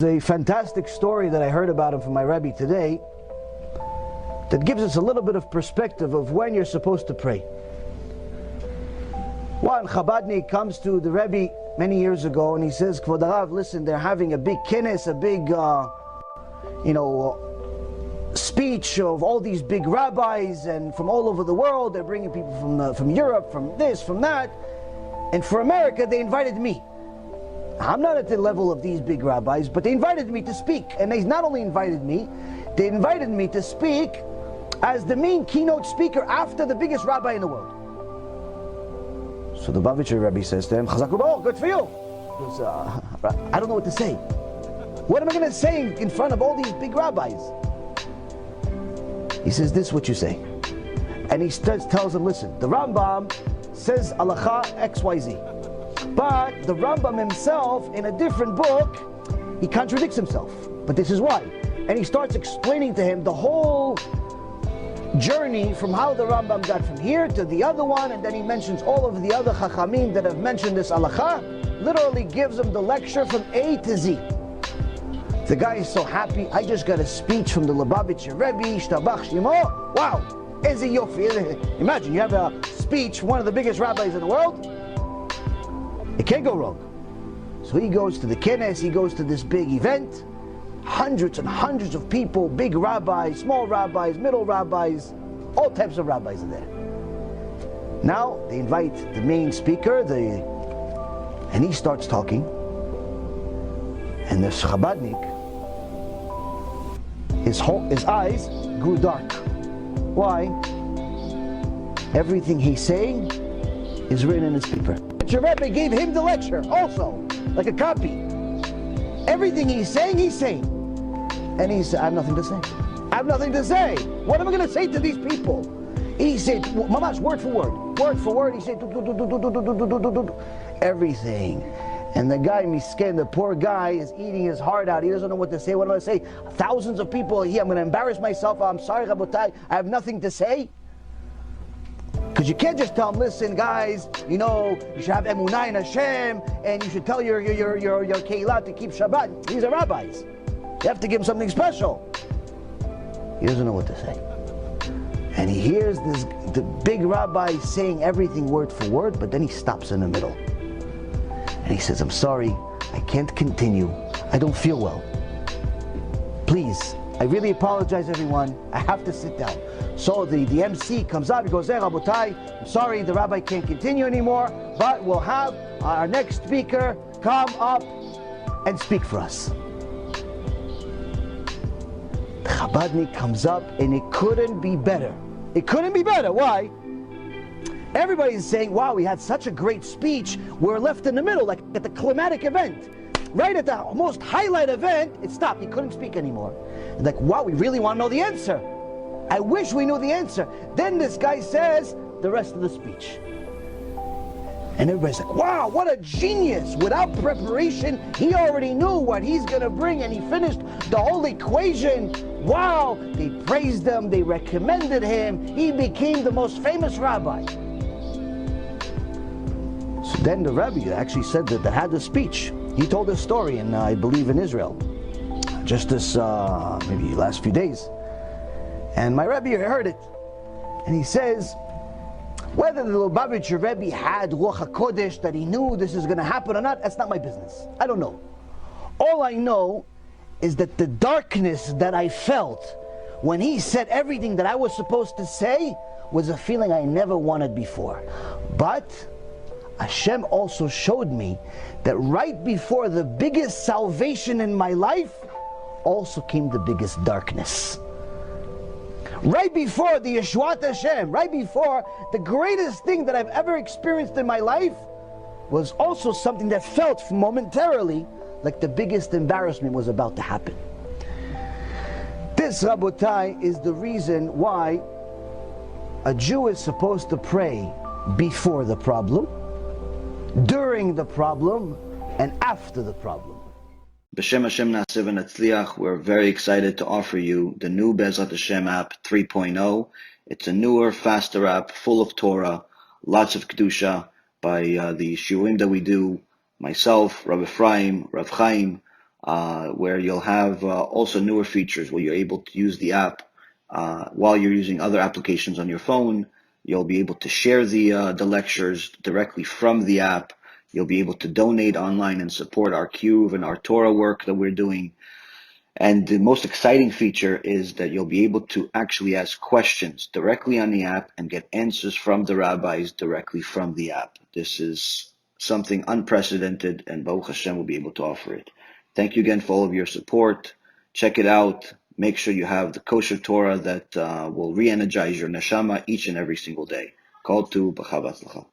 A fantastic story that I heard about him from my Rebbe today that gives us a little bit of perspective of when you're supposed to pray. One Chabadnik comes to the Rebbe many years ago and he says, Kvod Harav, listen, they're having a big kinnis, a big speech of all these big rabbis and from all over the world. They're bringing people from Europe, from this, from that, and for America they invited me. I'm not at the level of these big rabbis, but they invited me to speak. And they not only invited me, they invited me to speak as the main keynote speaker after the biggest rabbi in the world. So the Lubavitcher Rebbe says to him, Chazak u'Baruch, good for you. He goes, I don't know what to say. What am I going to say in front of all these big rabbis? He says, this is what you say. And he tells them, listen, the Rambam says Halacha XYZ. But the Rambam himself, in a different book, he contradicts himself. But this is why. And he starts explaining to him the whole journey from how the Rambam got from here to the other one, and then he mentions all of the other Chachamim that have mentioned this halacha, literally gives him the lecture from A to Z. The guy is so happy. I just got a speech from the Lubavitcher Rebbe, Shtabach Shimo. Wow, eze yofi. Imagine, you have a speech from one of the biggest rabbis in the world. It can't go wrong. So he goes to the Kines, he goes to this big event, hundreds and hundreds of people, big rabbis, small rabbis, middle rabbis, all types of rabbis are there. Now they invite the main speaker, and he starts talking, and the Chabadnik, his eyes grew dark. Why? Everything he's saying is written in his paper. The Rebbe gave him the lecture also, like a copy. Everything he's saying. And he said, I have nothing to say. I have nothing to say. What am I going to say to these people? He said, Mamash, word for word, he said, everything. And the guy, misken, the poor guy, is eating his heart out. He doesn't know what to say. What do I say? Thousands of people here, I'm going to embarrass myself. I'm sorry, Rabotai, I have nothing to say. Because you can't just tell them, listen, guys, you should have emunah in Hashem, and you should tell your keilah to keep Shabbat. These are rabbis. You have to give them something special. He doesn't know what to say. And he hears the big rabbi saying everything word for word, but then he stops in the middle. And he says, I'm sorry, I can't continue. I don't feel well. Please, I really apologize, everyone. I have to sit down. So the MC comes up, he goes, hey, Rabotai, I'm sorry, the rabbi can't continue anymore, but we'll have our next speaker come up and speak for us. The Chabadnik comes up, and it couldn't be better. It couldn't be better. Why? Everybody's saying, wow, we had such a great speech. We're left in the middle, like at the climatic event. Right at the most highlight event, it stopped. He couldn't speak anymore. Like, wow, we really want to know the answer. I wish we knew the answer. Then this guy says the rest of the speech. And everybody's like, wow, what a genius. Without preparation, he already knew what he's going to bring, and he finished the whole equation. Wow, they praised him, they recommended him. He became the most famous rabbi. So then the Rebbe actually said that had the speech. He told a story, and I believe in Israel, just this maybe last few days. And my Rebbe heard it, and he says, whether the Lubavitcher Rebbe had Ruach HaKodesh, that he knew this is going to happen or not, that's not my business. I don't know. All I know is that the darkness that I felt when he said everything that I was supposed to say was a feeling I never wanted before. But Hashem also showed me that right before the biggest salvation in my life also came the biggest darkness. Right before the Yeshuat Hashem, right before the greatest thing that I've ever experienced in my life, was also something that felt momentarily like the biggest embarrassment was about to happen. This, Rabotai, is the reason why a Jew is supposed to pray before the problem during the problem and after the problem. B'Shem Hashem Na'aseh v'Natzliach, we're very excited to offer you the new BeEzrat HaShem app 3.0. It's a newer, faster app full of Torah, lots of Kedusha by the shiurim that we do, myself, Rabbi Ephraim, Rav Chaim, where you'll have also newer features where you're able to use the app while you're using other applications on your phone. You'll be able to share the lectures directly from the app. You'll be able to donate online and support our Kiruv and our Torah work that we're doing. And the most exciting feature is that you'll be able to actually ask questions directly on the app and get answers from the rabbis directly from the app. This is something unprecedented, and Baruch Hashem will be able to offer it. Thank you again for all of your support. Check it out. Make sure you have the kosher Torah that will re-energize your neshama each and every single day. Call to B'chava Tzlacha.